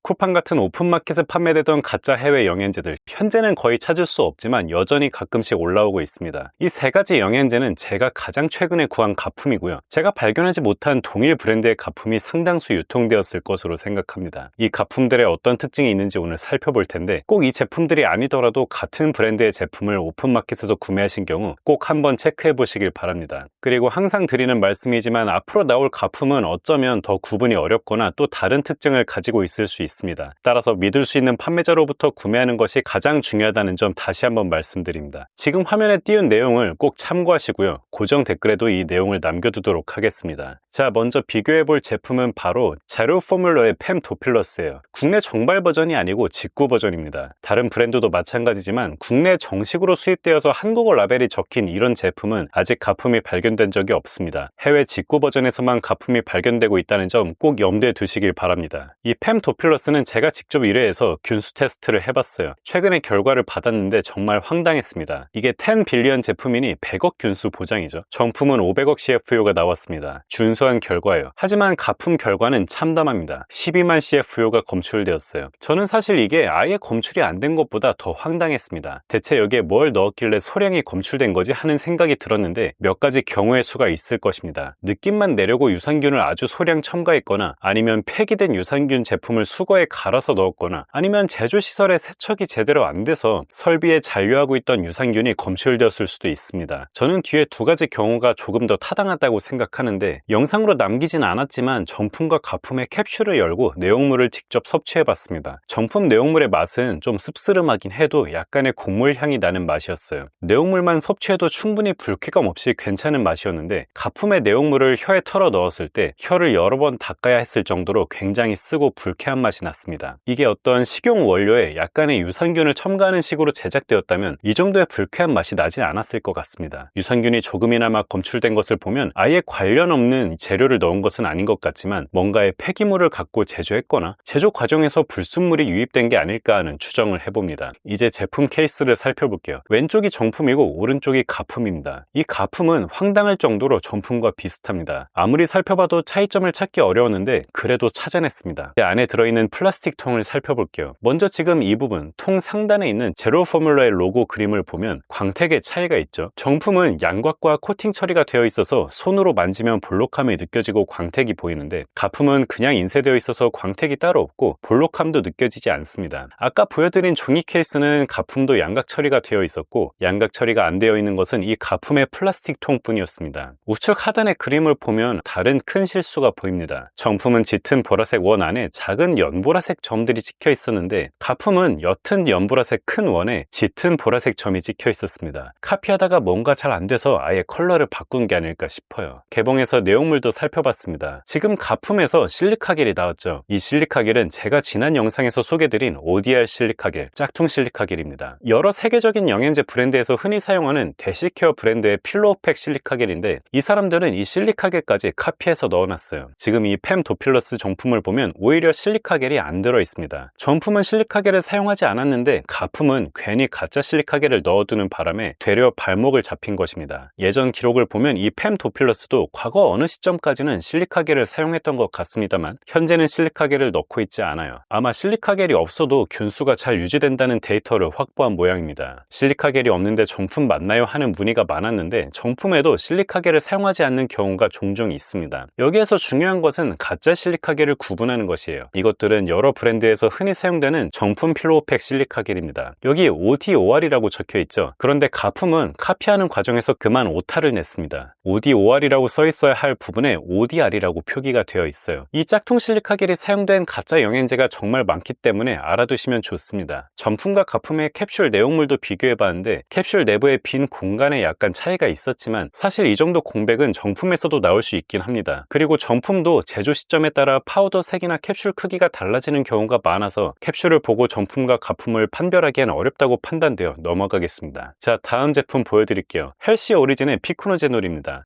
쿠팡 같은 오픈마켓에 판매되던 가짜 해외 영양제들, 현재는 거의 찾을 수 없지만 여전히 가끔씩 올라오고 있습니다. 이 세 가지 영양제는 제가 가장 최근에 구한 가품이고요. 제가 발견하지 못한 동일 브랜드의 가품이 상당수 유통되었을 것으로 생각합니다. 이 가품들의 어떤 특징이 있는지 오늘 살펴볼 텐데, 꼭 이 제품들이 아니더라도 같은 브랜드의 제품을 오픈마켓에서 구매하신 경우 꼭 한번 체크해 보시길 바랍니다. 그리고 항상 드리는 말씀이지만 앞으로 나올 가품은 어쩌면 더 구분이 어렵거나 또 다른 특징을 가지고 있을 수 있습니다. 따라서 믿을 수 있는 판매자로부터 구매하는 것이 가장 중요하다는 점 다시 한번 말씀드립니다. 지금 화면에 띄운 내용을 꼭 참고하시고요. 고정 댓글에도 이 내용을 남겨두도록 하겠습니다. 자, 먼저 비교해볼 제품은 바로 제로 포뮬러의 팸 도필러스예요. 국내 정발 버전이 아니고 직구 버전입니다. 다른 브랜드도 마찬가지지만 국내 정식으로 수입되어서 한국어 라벨이 적힌 이런 제품은 아직 가품이 발견된 적이 없습니다. 해외 직구 버전에서만 가품이 발견되고 있다는 점 꼭 염두에 두시길 바랍니다. 이 팸 도필러스는 제가 직접 1회에서 균수 테스트를 해봤어요. 최근에 결과를 받았는데 정말 황당했습니다. 이게 10 빌리언 제품이니 100억 균수 보장이죠. 정품은 500억 CFU가 나왔습니다. 준수한 결과예요. 하지만 가품 결과는 참담합니다. 12만 CFU가 검출되었어요. 저는 사실 이게 아예 검출이 안 된 것보다 더 황당했습니다. 대체 여기에 뭘 넣었길래 소량이 검출된 거지 하는 생각이 들었는데 몇 가지 경우의 수가 있을 것입니다. 느낌만 내려고 유산균을 아주 소량 첨가했거나, 아니면 폐기된 유산균 제품을 수거에 갈아서 넣었거나, 아니면 제조시설에 세척이 제대로 안 돼서 설비에 잔류하고 있던 유산균이 검출되었을 수도 있습니다. 저는 뒤에 두 가지 경우가 조금 더 타당하다고 생각하는데, 영상으로 남기진 않았지만 정품과 가품의 캡슐을 열고 내용물을 직접 섭취해봤습니다. 정품 내용물의 맛은 좀 씁쓸하긴 해도 약간의 곡물 향이 나는 맛이었어요. 내용물만 섭취해도 충분히 불쾌감 없이 괜찮은 맛이었는데, 가품의 내용물을 혀에 털어 넣었을 때 혀를 여러 번 닦아야 했을 정도로 굉장히 쓰고 불쾌한 맛이 났습니다. 이게 어떤 식용 원료에 약간의 유산균을 첨가하는 식으로 제작되었다면 이 정도의 불쾌한 맛이 나지 않았을 것 같습니다. 유산균이 조금이나마 검출된 것을 보면 아예 관련 없는 재료를 넣은 것은 아닌 것 같지만 뭔가의 폐기물을 갖고 제조했거나 제조 과정에서 불순물이 유입된 게 아닐까 하는 추정을 해봅니다. 이제 제품 케이스를 살펴볼게요. 왼쪽이 정품이고 오른쪽이 가품입니다. 이 가품은 황당할 정도로 정품과 비슷합니다. 아무리 살펴봐도 차이점을 찾기 어려웠는데 그래도 찾아냈습니다. 안에 들어있는 플라스틱 통을 살펴볼게요. 먼저 지금 이 부분, 통 상단에 있는 제로 포뮬러의 로고 그림을 보면 광택의 차이가 있죠. 정품은 양곽과 코팅 처리가 되어 있어서 손으로 만지면 볼록함이 느껴지고 광택이 보이는데, 가품은 그냥 인쇄되어 있어서 광택이 따로 없고 볼록함도 느껴지지 않습니다. 아까 보여드린 종이 케이스는 가품도 양각 처리가 되어 있었고, 양각 처리가 안 되어 있는 것은 이 가품의 플라스틱 통뿐이었습니다. 우측 하단의 그림을 보면 다른 큰 실수가 보입니다. 정품은 짙은 보라색 원 안에 작은 연보라색 점들이 찍혀 있었는데, 가품은 옅은 연보라색 큰 원에 짙은 보라색 점이 찍혀 있었습니다. 카피하다가 뭔가 잘 안 돼서 아예 컬러를 바꾼 게 아닐까 싶어요. 개봉해서 내용물도 살펴봤습니다. 지금 가품에서 실리카겔이 나왔죠. 이 실리카겔은 제가 지난 영상에서 소개드린 ODR 실리카겔, 짝퉁 실리카겔입니다. 여러 세계적인 영양제 브랜드에서 흔히 사용하는 데시케어 브랜드의 필로오팩 실리카겔인데, 이 사람들은 이 실리카겔까지 카피해서 넣어놨어요. 지금 이 팸 도필러스 정품을 보면 오히려 실리카겔이 안 들어있습니다. 정품은 실리카겔을 사용하지 않았는데 가품은 괜히 가짜 실리카겔을 넣어두는 바람에 되려 발목을 잡힌 것입니다. 예전 기록을 보면 이 팸 도필러스도 과거 어느 시점까지는 실리카겔을 사용했던 것 같습니다만 현재는 실리카겔을 넣고 있지 않아요. 아마 실리카겔이 없어도 균수가 잘 유지된다는 데이터를 확보한 모양입니다. 실리카겔이 없는데 정품 맞나요? 하는 문의가 많았는데 정품에도 실리카겔을 사용하지 않는 경우가 종종 있습니다. 여기에서 중요한 것은 가짜 실리카겔을 구분하는 것이에요. 이것들은 여러 브랜드에서 흔히 사용되는 정품 필로오팩 실리카겔입니다. 여기 ODOR이라고 적혀 있죠. 그런데 가품은 카피하는 과정에서 그만 오타를 냈습니다. ODOR이라고 써 있어야 할 부분에 ODR이라고 표기가 되어 있어요. 이 짝퉁 실리카겔이 사용된 가짜 영양제가 정말 많기 때문에 알아두시면 좋습니다. 정품과 가품의 캡슐 내용물도 비교해봤는데 캡슐 내부의 빈 공간에 약간 차이가 있었지만 사실 이 정도 공백은 정품에서도 나올 수 있긴 합니다. 그리고 정품도 제조 시점에 따라 파우더 색이나 캡슐 크기가 달라지는 경우가 많아서 캡슐을 보고 정품과 가품을 판별하기엔 어렵다고 판단되어 넘어가겠습니다. 자, 다음 제품 보여드릴게요. 헬시 오리진의 피코노제놀입니다.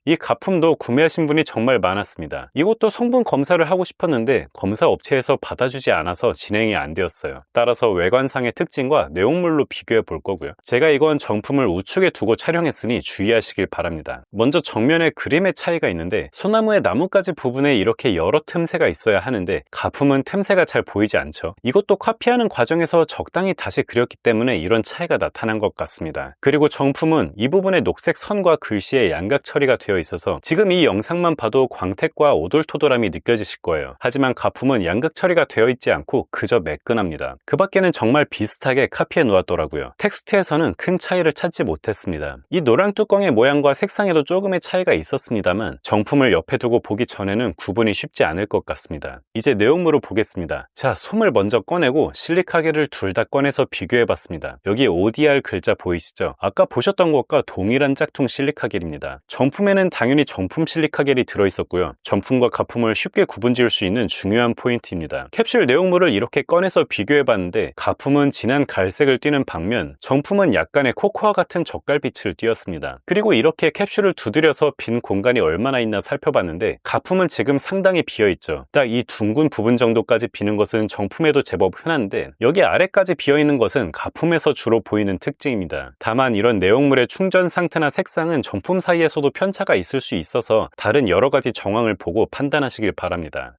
이 가품도 구매하신 분이 정말 많았습니다. 이것도 성분 검사를 하고 싶었는데 검사 업체에서 받아주지 않아서 진행이 안 되었어요. 따라서 외관상의 특징과 내용물로 비교해 볼 거고요. 제가 이건 정품을 우측에 두고 촬영했으니 주의하시길 바랍니다. 먼저 정면에 그림의 차이가 있는데 소나무의 나뭇가지 부분에 이렇게 여러 틈새가 있어야 하는데 가품은 틈새가 잘 보이지 않죠. 이것도 카피하는 과정에서 적당히 다시 그렸기 때문에 이런 차이가 나타난 것 같습니다. 그리고 정품은 이 부분에 녹색 선과 글씨의 양각 처리가 되어 있어서 지금 이 영상만 봐도 광택과 오돌토돌함이 느껴지실 거예요. 하지만 가품은 양각 처리가 되어 있지 않고 그저 매끈합니다. 그 밖에는 정말 비슷하게 카피해 놓았더라고요. 텍스트에서는 큰 차이를 찾지 못했습니다. 이 노랑 뚜껑의 모양과 색상에도 조금의 차이가 있었습니다만 정품을 옆에 두고 보기 전에는 구분이 쉽지 않을 것 같습니다. 이제 내용물을 보겠습니다. 자, 솜을 먼저 꺼내고 실리카겔을 둘 다 꺼내서 비교해 봤습니다. 여기 ODR 글자 보이시죠? 아까 보셨던 것과 동일한 짝퉁 실리카겔입니다. 정품에는 당연히 정품 실리카겔이 들어있었고요. 정품과 가품을 쉽게 구분 지을 수 있는 중요한 포인트입니다. 캡슐 내용물을 이렇게 꺼내서 비교해 봤는데 가품은 진한 갈색을 띠는 반면 정품은 약간의 코코아 같은 젓갈빛을 띠었습니다. 그리고 이렇게 캡슐을 두드려서 빈 공간이 얼마나 있나 살펴봤는데 가품은 지금 상당히 비어있죠. 딱 이 둥근 부분 정도까지 비는 것은 정품에도 제법 흔한데 여기 아래까지 비어있는 것은 가품에서 주로 보이는 특징입니다. 다만 이런 내용물의 충전 상태나 색상은 정품 사이에서도 편차가 있을 수 있어서 다른 여러 가지 정황을 보고 판단하시길 바랍니다.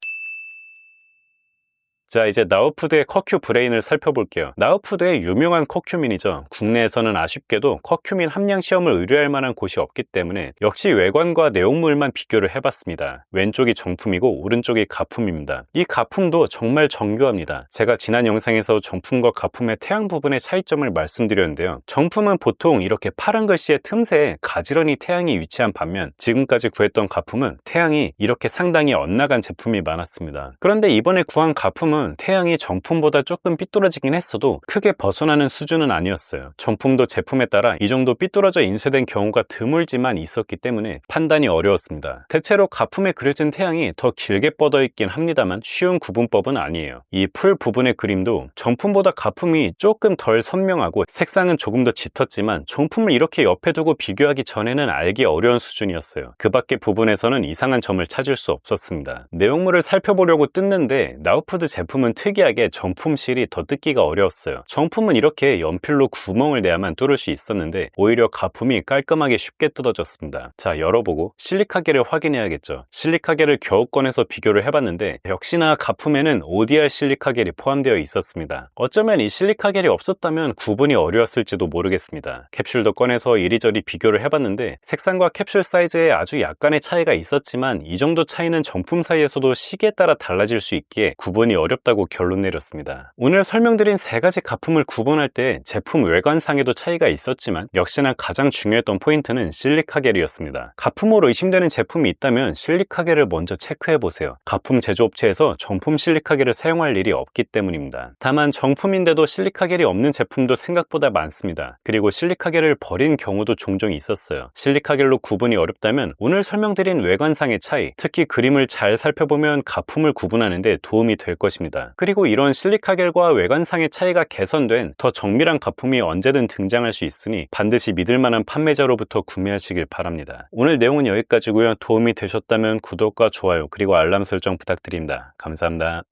자, 이제 나우푸드의 커큐 브레인을 살펴볼게요. 나우푸드의 유명한 커큐민이죠. 국내에서는 아쉽게도 커큐민 함량 시험을 의뢰할 만한 곳이 없기 때문에 역시 외관과 내용물만 비교를 해봤습니다. 왼쪽이 정품이고 오른쪽이 가품입니다. 이 가품도 정말 정교합니다. 제가 지난 영상에서 정품과 가품의 태양 부분의 차이점을 말씀드렸는데요. 정품은 보통 이렇게 파란 글씨의 틈새에 가지런히 태양이 위치한 반면 지금까지 구했던 가품은 태양이 이렇게 상당히 엇나간 제품이 많았습니다. 그런데 이번에 구한 가품은 태양이 정품보다 조금 삐뚤어지긴 했어도 크게 벗어나는 수준은 아니었어요. 정품도 제품에 따라 이 정도 삐뚤어져 인쇄된 경우가 드물지만 있었기 때문에 판단이 어려웠습니다. 대체로 가품에 그려진 태양이 더 길게 뻗어 있긴 합니다만 쉬운 구분법은 아니에요. 이 풀 부분의 그림도 정품보다 가품이 조금 덜 선명하고 색상은 조금 더 짙었지만 정품을 이렇게 옆에 두고 비교하기 전에는 알기 어려운 수준이었어요. 그 밖의 부분에서는 이상한 점을 찾을 수 없었습니다. 내용물을 살펴보려고 뜯는데 나우푸드 제품은 특이하게 정품실이 더 뜯기가 어려웠어요. 정품은 이렇게 연필로 구멍을 내야만 뚫을 수 있었는데 오히려 가품이 깔끔하게 쉽게 뜯어졌습니다. 자, 열어보고 실리카겔을 확인해야겠죠. 실리카겔을 겨우 꺼내서 비교를 해봤는데 역시나 가품에는 ODR 실리카겔이 포함되어 있었습니다. 어쩌면 이 실리카겔이 없었다면 구분이 어려웠을지도 모르겠습니다. 캡슐도 꺼내서 이리저리 비교를 해봤는데 색상과 캡슐 사이즈에 아주 약간의 차이가 있었지만 이 정도 차이는 정품 사이에서도 시기에 따라 달라질 수 있기에 구분이 어렵다고 결론 내렸습니다. 오늘 설명드린 세 가지 가품을 구분할 때 제품 외관상에도 차이가 있었지만 역시나 가장 중요했던 포인트는 실리카겔이었습니다. 가품으로 의심되는 제품이 있다면 실리카겔을 먼저 체크해보세요. 가품 제조업체에서 정품 실리카겔을 사용할 일이 없기 때문입니다. 다만 정품인데도 실리카겔이 없는 제품도 생각보다 많습니다. 그리고 실리카겔을 버린 경우도 종종 있었어요. 실리카겔로 구분이 어렵다면 오늘 설명드린 외관상의 차이, 특히 그림을 잘 살펴보면 가품을 구분하는데 도움이 될 것입니다. 그리고 이런 실리카겔과 외관상의 차이가 개선된 더 정밀한 가품이 언제든 등장할 수 있으니 반드시 믿을 만한 판매자로부터 구매하시길 바랍니다. 오늘 내용은 여기까지고요. 도움이 되셨다면 구독과 좋아요 그리고 알람 설정 부탁드립니다. 감사합니다.